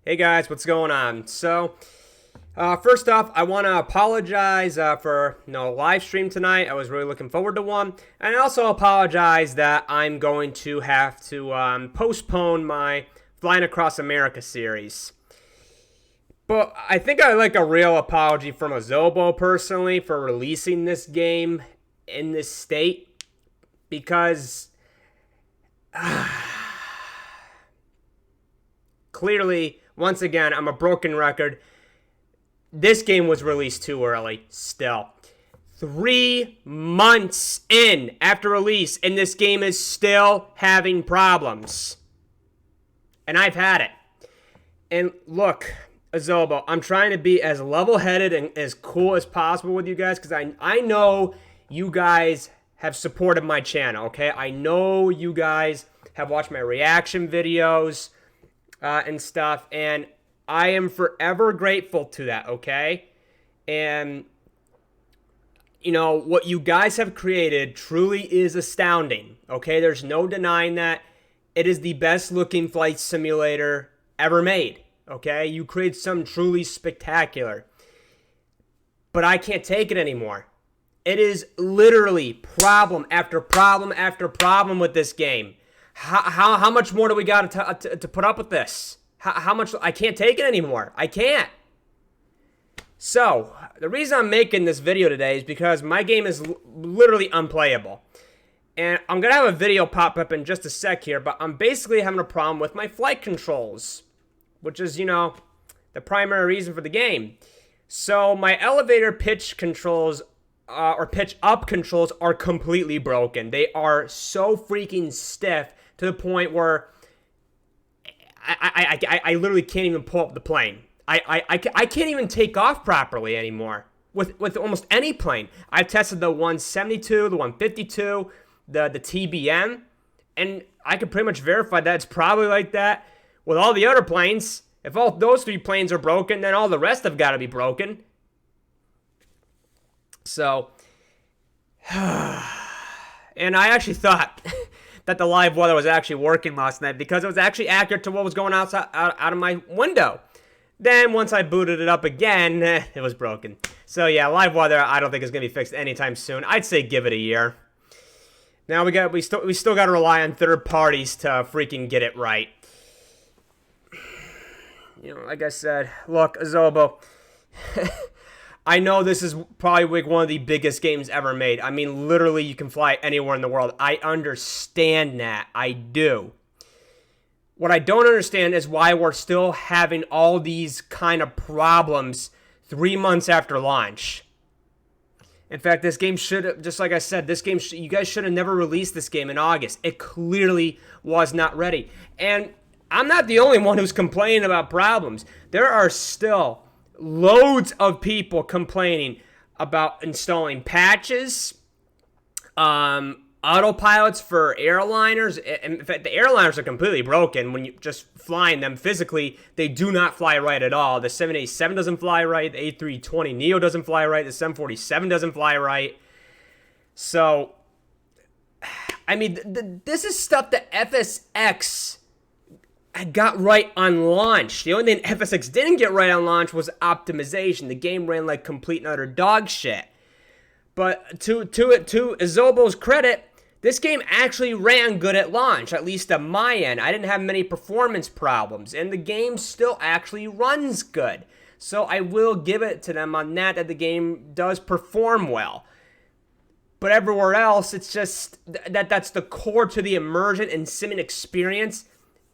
Hey guys, what's going on? First off, I want to apologize for no live stream tonight. I was really looking forward to one, and I also apologize that I'm going to have to postpone my Flying Across America series. But I think I like a real apology from Azobo personally for releasing this game in this state because clearly, once again, I'm a broken record. This game was released too early, still. 3 months in after release, and this game is still having problems. And I've had it. And look, Azobo, I'm trying to be as level-headed and as cool as possible with you guys, because I know you guys have supported my channel, okay? I know you guys have watched my reaction videos and stuff, and I am forever grateful to that, okay? And, you know, what you guys have created truly is astounding, okay? There's no denying that. It is the best looking flight simulator ever made, okay? You create something truly spectacular. But I can't take it anymore. It is literally problem after problem after problem with this game. How much more do we got to put up with this? How much? I can't take it anymore. I can't. So, the reason I'm making this video today is because my game is literally unplayable. And I'm going to have a video pop up in just a sec here, but I'm basically having a problem with my flight controls, which is, you know, the primary reason for the game. So, my elevator pitch controls, or pitch up controls are completely broken. They are so freaking stiff to the point where I literally can't even pull up the plane. I can't even take off properly anymore with almost any plane. I've tested the 172, the 152, the TBM, and I can pretty much verify that it's probably like that with all the other planes. If all those 3 planes are broken, then all the rest have got to be broken. So, and I actually thought that the live weather was actually working last night because it was actually accurate to what was going out of my window. Then once I booted it up again, it was broken. So yeah, live weather I don't think is going to be fixed anytime soon. I'd say give it a year. Now we still got to rely on third parties to freaking get it right. You know, like I said, look, Azobo, I know this is probably like one of the biggest games ever made. I mean, literally, you can fly anywhere in the world. I understand that. I do. What I don't understand is why we're still having all these kind of problems 3 months after launch. In fact, this game should have, just like I said, you guys should have never released this game in August. It clearly was not ready. And I'm not the only one who's complaining about problems. There are still loads of people complaining about installing patches, autopilots for airliners. In fact, the airliners are completely broken when you just flying them physically. They do not fly right at all. The 787 doesn't fly right. The A320neo doesn't fly right. The 747 doesn't fly right. So, I mean, this is stuff that FSX I got right on launch. The only thing FSX didn't get right on launch was optimization. The game ran like complete and utter dog shit. But to Azobo's credit, this game actually ran good at launch, at least at my end. I didn't have many performance problems, and the game still actually runs good. So I will give it to them on that the game does perform well. But everywhere else, it's just that's the core to the immersion and simming experience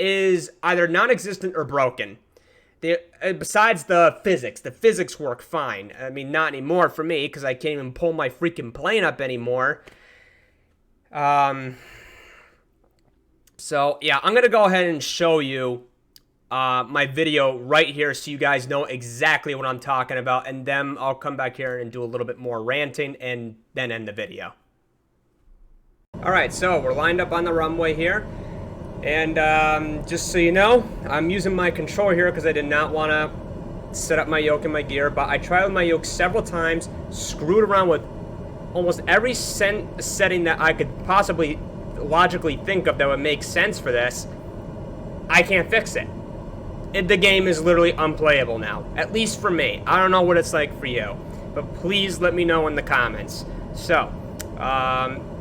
is either non-existent or broken. Besides the physics work fine. I mean, not anymore for me, because I can't even pull my freaking plane up anymore. So, yeah, I'm going to go ahead and show you my video right here so you guys know exactly what I'm talking about, and then I'll come back here and do a little bit more ranting and then end the video. Alright, so we're lined up on the runway here. And just so you know, I'm using my controller here because I did not want to set up my yoke and my gear, but I tried with my yoke several times, screwed around with almost every setting that I could possibly logically think of that would make sense for this. I can't fix it. the game is literally unplayable now. At least for me. I don't know what it's like for you. But please let me know in the comments. So,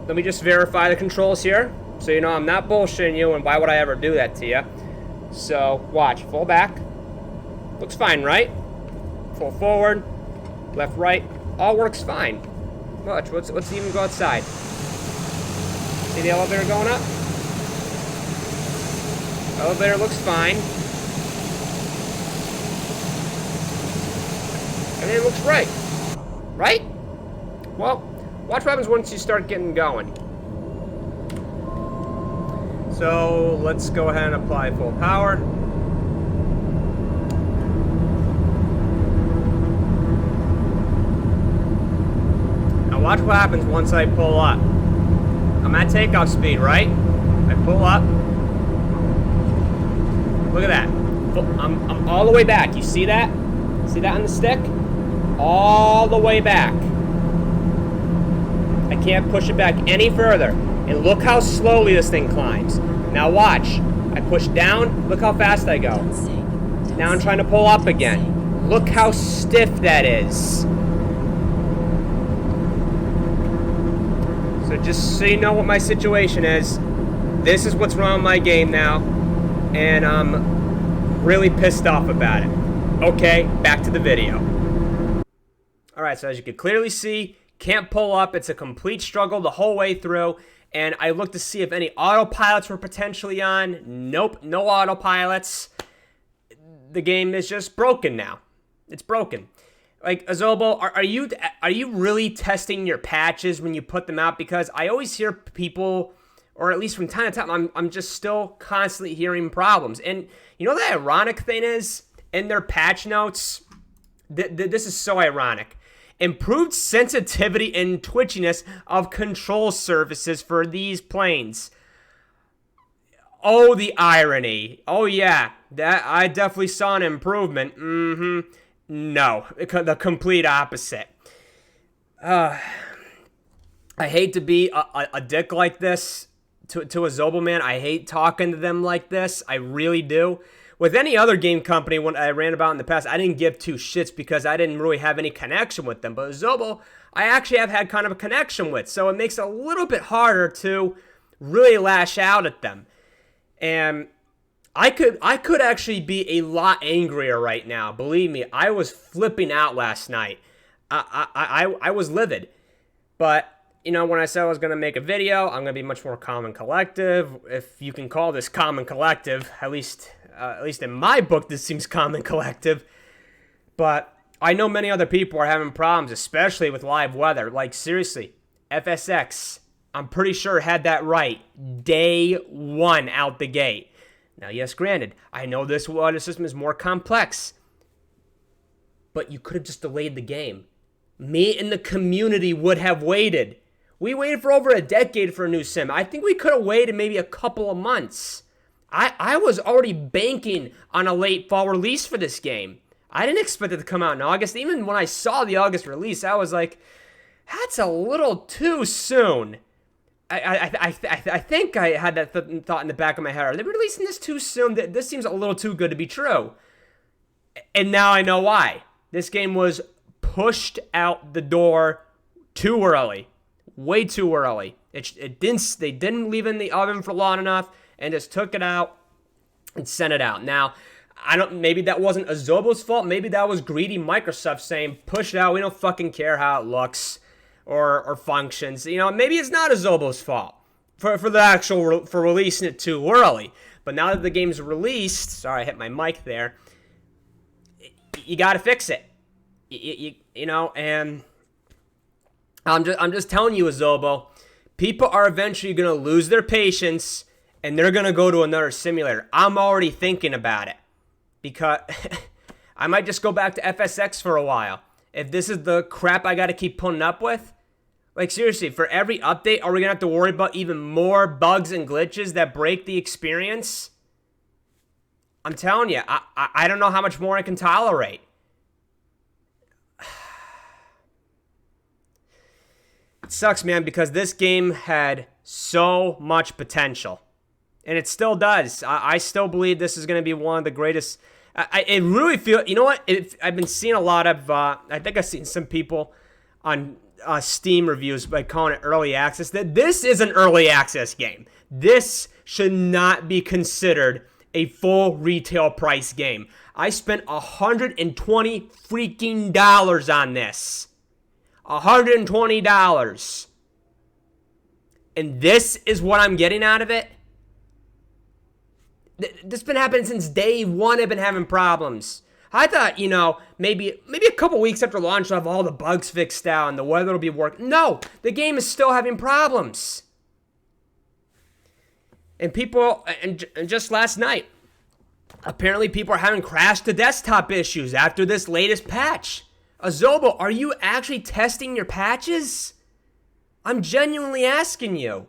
let me just verify the controls here. So you know I'm not bullshitting you, and why would I ever do that to you? So, watch. Full back. Looks fine, right? Full forward. Left, right. All works fine. Watch. Let's even go outside. See the elevator going up? Elevator looks fine. Everything looks right. Right? Well, watch what happens once you start getting going. So, let's go ahead and apply full power. Now watch what happens once I pull up. I'm at takeoff speed, right? I pull up. Look at that. I'm all the way back. You see that? See that on the stick? All the way back. I can't push it back any further. And look how slowly this thing climbs. Now watch. I push down. Look how fast I go. Now I'm trying to pull up again. Look how stiff that is. So just so you know what my situation is, this is what's wrong with my game now. And I'm really pissed off about it. Okay, back to the video. Alright, so as you can clearly see, can't pull up. It's a complete struggle the whole way through. And I looked to see if any autopilots were potentially on. Nope, no autopilots. The game is just broken now. It's broken. Like, Azobo, are you really testing your patches when you put them out? Because I always hear people, or at least from time to time, I'm just still constantly hearing problems. And you know the ironic thing is, in their patch notes, this is so ironic. Improved sensitivity and twitchiness of control surfaces for these planes. Oh, the irony. Oh, yeah. That I definitely saw an improvement. No. The complete opposite. I hate to be a dick like this to a Zobo man. I hate talking to them like this. I really do. With any other game company, when I ran about in the past, I didn't give two shits because I didn't really have any connection with them. But Zobo, I actually have had kind of a connection with. So it makes it a little bit harder to really lash out at them. And I could actually be a lot angrier right now. Believe me, I was flipping out last night. I was livid. But, you know, when I said I was going to make a video, I'm going to be much more calm and collective. If you can call this calm and collective, at least in my book, this seems calm and collective. But I know many other people are having problems, especially with live weather. Like, seriously, FSX, I'm pretty sure had that right day one out the gate. Now, yes, granted, I know this weather system is more complex, but you could have just delayed the game. Me and the community would have waited. We waited for over a decade for a new sim. I think we could have waited maybe a couple of months. I was already banking on a late fall release for this game. I didn't expect it to come out in August. Even when I saw the August release, I was like, that's a little too soon. I think I had that thought in the back of my head. Are they releasing this too soon? This seems a little too good to be true. And now I know why. This game was pushed out the door too early. Way too early. They didn't leave it in the oven for long enough and just took it out and sent it out. Now, maybe that wasn't Azobo's fault. Maybe that was greedy Microsoft saying, push it out. We don't fucking care how it looks or functions. You know, maybe it's not Azobo's fault for releasing it too early. But now that the game's released, sorry, I hit my mic there. You got to fix it. You know, and I'm just telling you, Azobo, people are eventually going to lose their patience and they're going to go to another simulator. I'm already thinking about it because I might just go back to FSX for a while. If this is the crap I got to keep putting up with, like seriously, for every update, are we going to have to worry about even more bugs and glitches that break the experience? I'm telling you, I don't know how much more I can tolerate. It sucks, man, because this game had so much potential. And it still does. I still believe this is going to be one of the greatest. It really feel. You know what? I've been seeing a lot of. I think I've seen some people on Steam reviews by calling it early access. That this is an early access game. This should not be considered a full retail price game. I spent $120 freaking dollars on this. $120. And this is what I'm getting out of it. This has been happening since day one. I've been having problems. I thought, maybe a couple weeks after launch, I'll have all the bugs fixed out and the weather will be working. No, the game is still having problems. And just last night, apparently people are having crash to desktop issues after this latest patch. Azobo, are you actually testing your patches? I'm genuinely asking you.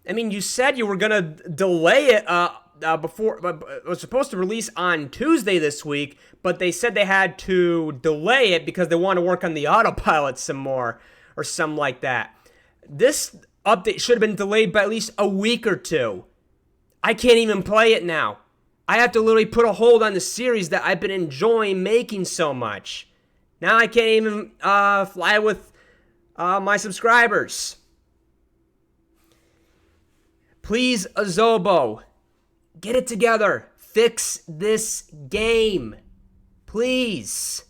I mean, you said you were going to delay it before, it was supposed to release on Tuesday this week, but they said they had to delay it because they want to work on the autopilot some more or something like that. This update should have been delayed by at least a week or two. I can't even play it now. I have to literally put a hold on the series that I've been enjoying making so much. Now I can't even fly with my subscribers. Please, Azobo, get it together. Fix this game. Please.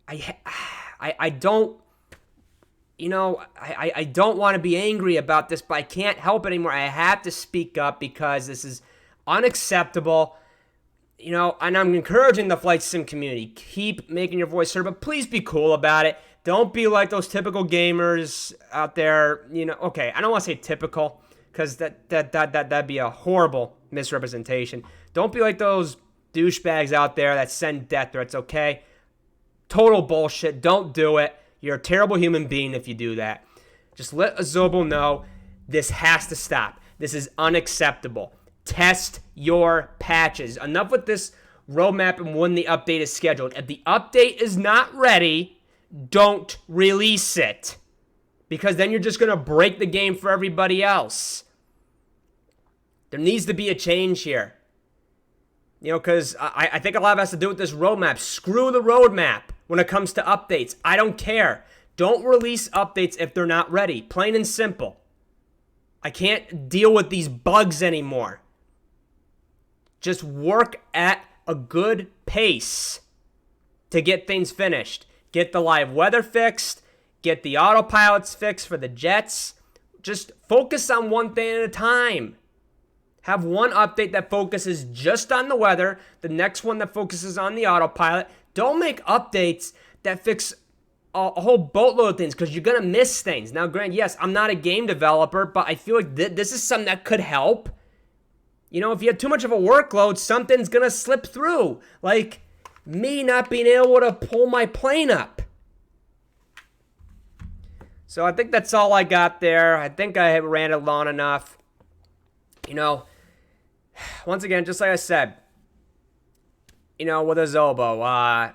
I don't, I don't want to be angry about this, but I can't help it anymore. I have to speak up because this is unacceptable. And I'm encouraging the Flight Sim community. Keep making your voice heard, but please be cool about it. Don't be like those typical gamers out there. Okay, I don't want to say typical because that'd be a horrible misrepresentation. Don't be like those douchebags out there that send death threats, okay? Total bullshit. Don't do it. You're a terrible human being if you do that. Just let Azobo know this has to stop. This is unacceptable. Test your patches. Enough with this roadmap and when the update is scheduled. If the update is not ready, don't release it. Because then you're just going to break the game for everybody else. There needs to be a change here. Because I think a lot of it has to do with this roadmap. Screw the roadmap when it comes to updates. I don't care. Don't release updates if they're not ready. Plain and simple. I can't deal with these bugs anymore. Just work at a good pace to get things finished. Get the live weather fixed. Get the autopilots fixed for the jets. Just focus on one thing at a time. Have one update that focuses just on the weather. The next one that focuses on the autopilot. Don't make updates that fix a whole boatload of things because you're going to miss things. Now, granted, yes, I'm not a game developer, but I feel like this is something that could help. If you have too much of a workload, something's going to slip through. Like me not being able to pull my plane up. So I think that's all I got there. I think I have ranted long enough. Once again, just like I said, with Azobo, I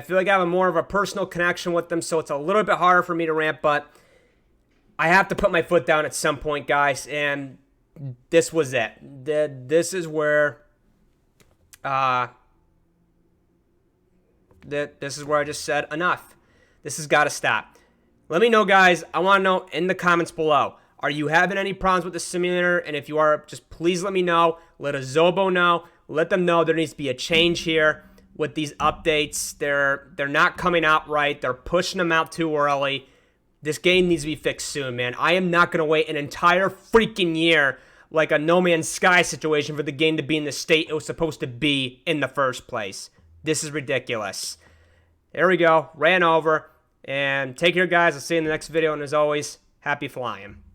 feel like I have more of a personal connection with them, so it's a little bit harder for me to rant, but I have to put my foot down at some point, guys, and this was it. This is where, this is where I just said enough. This has got to stop. Let me know, guys. I want to know in the comments below. Are you having any problems with the simulator? And if you are, just please let me know. Let Azobo know. Let them know there needs to be a change here with these updates. They're not coming out right. They're pushing them out too early. This game needs to be fixed soon, man. I am not going to wait an entire freaking year like a No Man's Sky situation for the game to be in the state it was supposed to be in the first place. This is ridiculous. There we go. Ran over. And take care, guys. I'll see you in the next video. And as always, happy flying.